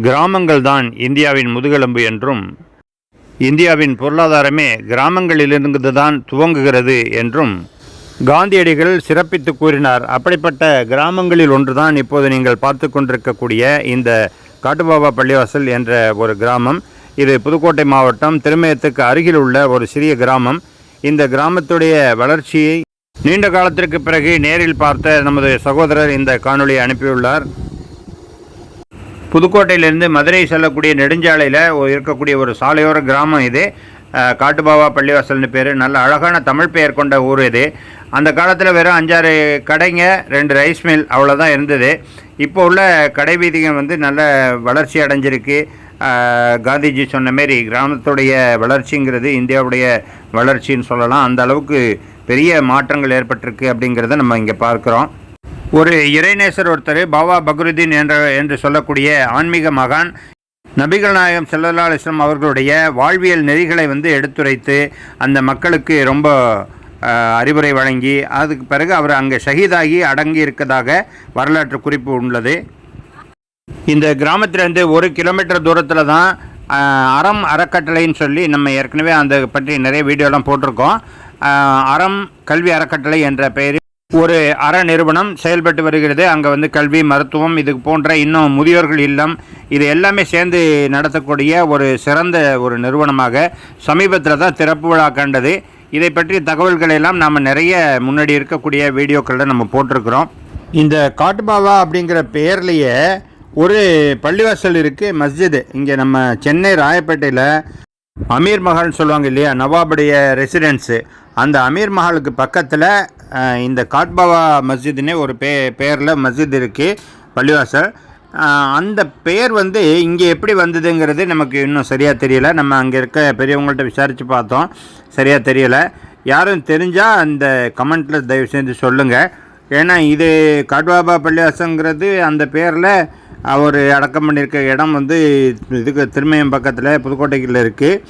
கிராமங்கள் தான் இந்தியாவின் முதுகெலும்பு என்றும் இந்தியாவின் பொருளாதாரமே கிராமங்களிலிருந்து தான் துவங்குகிறது என்றும் காந்தியடிகள் சிறப்பித்து கூறினார். அப்படிப்பட்ட கிராமங்களில் ஒன்றுதான் இப்போது நீங்கள் பார்த்து கொண்டிருக்கக்கூடிய இந்த காட்டுபாபா பள்ளிவாசல் என்ற ஒரு கிராமம். இது புதுக்கோட்டை மாவட்டம் திருமயத்துக்கு அருகில் உள்ள ஒரு சிறிய கிராமம். இந்த கிராமத்துடைய வளர்ச்சியை நீண்ட காலத்திற்கு பிறகு நேரில் பார்த்த நமது சகோதரர் இந்த காணொலியை அனுப்பியுள்ளார். புதுக்கோட்டையிலிருந்து மதுரை செல்லக்கூடிய நெடுஞ்சாலையில் இருக்கக்கூடிய ஒரு சாலையோர கிராமம் இது. காட்டுபாபா பள்ளிவாசல்னு பேர். நல்ல அழகான தமிழ் பெயர் கொண்ட ஊர் இது. அந்த காலத்தில் வெறும் 5-6 கடைங்க, 2 ரைஸ் மில் அவ்வளோதான் இருந்தது. இப்போ உள்ள கடை வீதிகள் நல்ல வளர்ச்சி அடைஞ்சிருக்கு. காந்திஜி சொன்ன மாரி கிராமத்துடைய வளர்ச்சிங்கிறது இந்தியாவுடைய வளர்ச்சின்னு சொல்லலாம். அந்த அளவுக்கு பெரிய மாற்றங்கள் ஏற்பட்டிருக்கு அப்படிங்கிறத நம்ம இங்கே பார்க்குறோம். ஒரு இறைநேசர் ஒருத்தர் பாபா பக்ருதீன் என்று சொல்லக்கூடிய ஆன்மீக மகான் நபிகள் நாயகம் ஸல்லல்லாஹு அலைஹி வஸல்லம் அவர்களுடைய வாழ்வியல் நெறிகளை எடுத்துரைத்து அந்த மக்களுக்கு ரொம்ப அறிவுரை வழங்கி அதுக்கு பிறகு அவர் அங்கே ஷஹீதாகி அடங்கி இருக்கதாக வரலாற்று குறிப்பு உள்ளது. இந்த கிராமத்திலேருந்து 1 கிலோமீட்டர் தூரத்தில் தான் அறம் அறக்கட்டளைன்னு சொல்லி நம்ம ஏற்கனவே அந்த பற்றி நிறைய வீடியோலாம் போட்டிருக்கோம். அறம் கல்வி அறக்கட்டளை என்ற பெயரில் ஒரு அற நிறுவனம் செயல்பட்டு வருகிறது. அங்கே கல்வி, மருத்துவம், இது போன்ற இன்னும் முதியோர்கள் இல்லம், இது எல்லாமே சேர்ந்து நடத்தக்கூடிய ஒரு சிறந்த ஒரு நிறுவனமாக சமீபத்தில் தான் திறப்பு விழா கண்டது. இதை பற்றிய தகவல்களை எல்லாம் நாம் நிறைய முன்னாடி இருக்கக்கூடிய வீடியோக்களில் நம்ம போட்டிருக்கிறோம். இந்த காட்டுபாபா அப்படிங்கிற பெயர்லேயே ஒரு பள்ளிவாசல் இருக்குது, மஸ்ஜிது. இங்கே நம்ம சென்னை ராயப்பேட்டையில் அமீர் மஹால்னு சொல்லுவாங்க இல்லையா, நவாபுடைய ரெசிடென்ஸு, அந்த அமீர் மஹாலுக்கு பக்கத்தில் இந்த காட்பாபா மஸ்ஜிதுன்னே ஒரு பெயரில் மஸ்ஜித் இருக்குது, பள்ளிவாசல். அந்த பெயர் இங்கே எப்படி வந்ததுங்கிறது நமக்கு இன்னும் சரியாக தெரியலை. நம்ம அங்கே இருக்க பெரியவங்கள்ட்ட விசாரித்து பார்த்தோம், சரியாக தெரியலை. யாரும் தெரிஞ்சால் அந்த கமெண்ட்டில் தயவு செஞ்சு சொல்லுங்கள். ஏன்னா இது காட்பாபா பள்ளிவாசங்கிறது அந்த பேரில் அவர் அடக்கம் பண்ணியிருக்க இடம் இதுக்கு திருமயம் பக்கத்தில் புதுக்கோட்டையில் இருக்குது.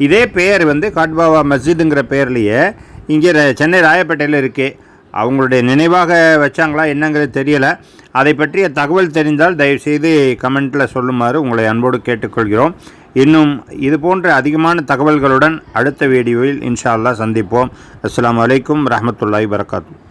இதே பெயர் காட்பாபா மஸ்ஜிதுங்கிற பெயர்லேயே இங்கே சென்னை ராயப்பேட்டையில் இருக்குது. அவங்களுடைய நினைவாக வச்சாங்களா என்னங்கிறது தெரியலை. அதை பற்றிய தகவல் தெரிந்தால் தயவுசெய்து கமெண்ட்டில் சொல்லுமாறு உங்களை அன்போடு கேட்டுக்கொள்கிறோம். இன்னும் இது போன்ற அதிகமான தகவல்களுடன் அடுத்த வீடியோவில் இன்ஷா அல்லாஹ் சந்திப்போம். அஸ்ஸலாமு அலைக்கும் வரஹ்மத்துல்லாஹி வபரகாத்துஹு.